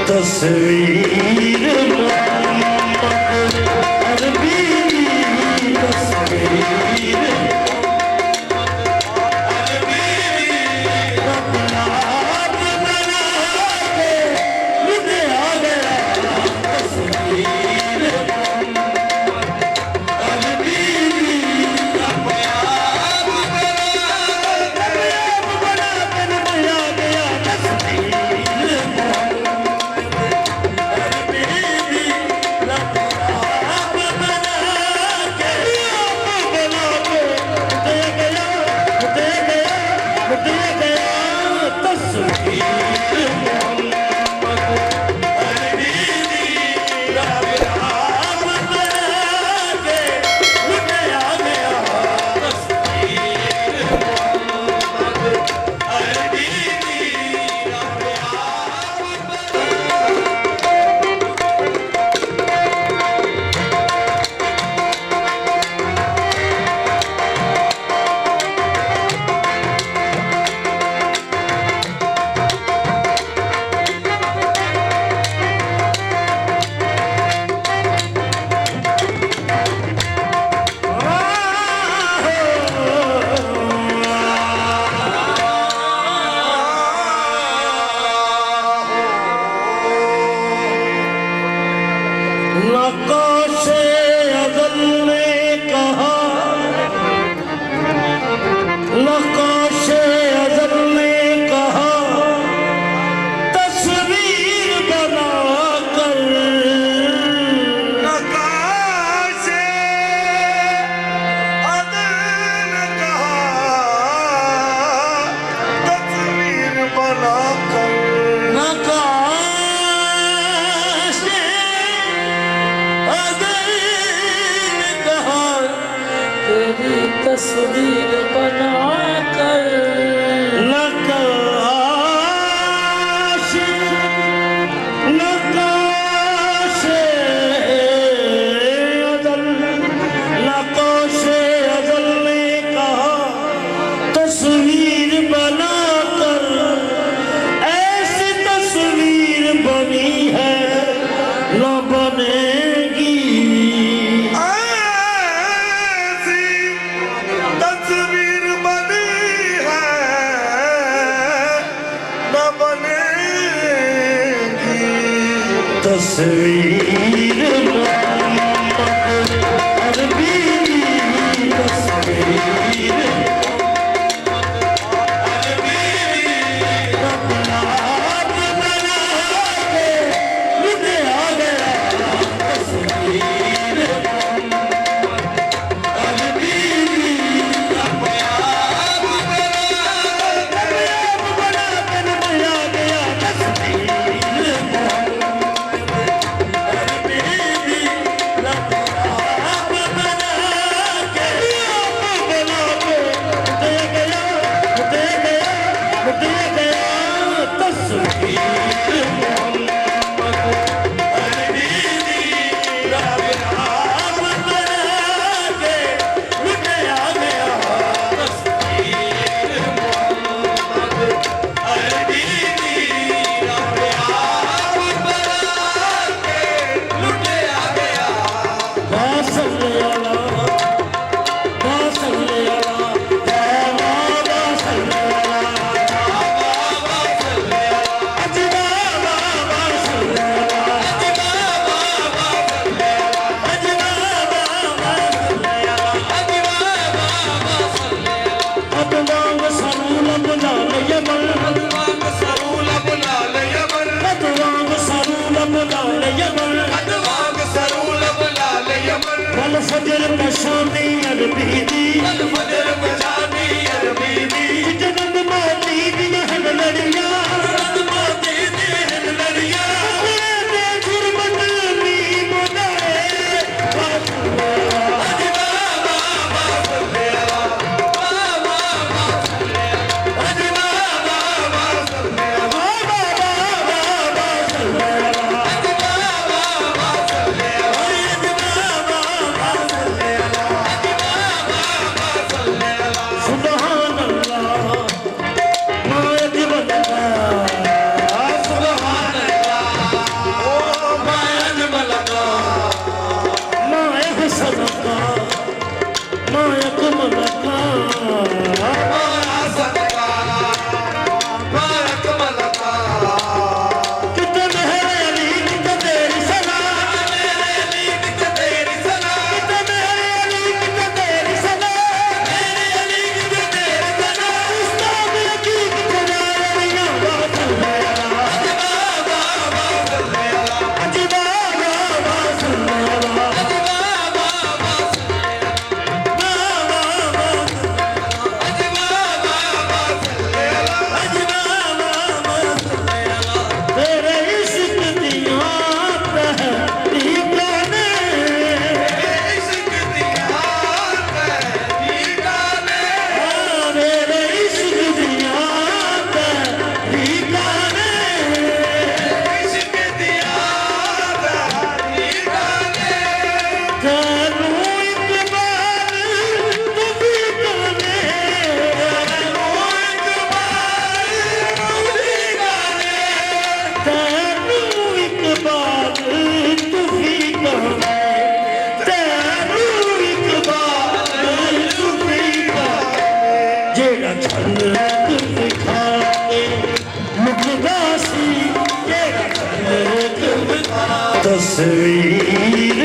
तस्वीर अरबी तस्वीर तस्वीर बना कर नक्काशे अज़ल ने कहा तस्वीर बना कर ऐसी तस्वीर बनी है न बनेगी तस्वीर अरबी तस्वीर अपना आप बना के मुझे आ गया तस्वीर अरबी अपना आप बना के मुझे आ गया तस्वीर फजर पशानी अरबी दी फजर पशानी अरबी दी जन्नत मोती दी हन लड़िया जन्नत मोती दी हन लड़िया दे गुरबत नी मुदाए अजी बाबा सल्ले अला बाबा सल्ले अजी बाबा सल्ले बाबा सल्ले अजी बाबा सल्ले ਜਿਹੜਾ ਝਲਕ ਦਿਖਾ ਕੇ ਮੁਕਦਾ ਸੀ ਜਿਹੜਾ ਝਲਕ ਦਿਖਾ ਤਸਵੀਰ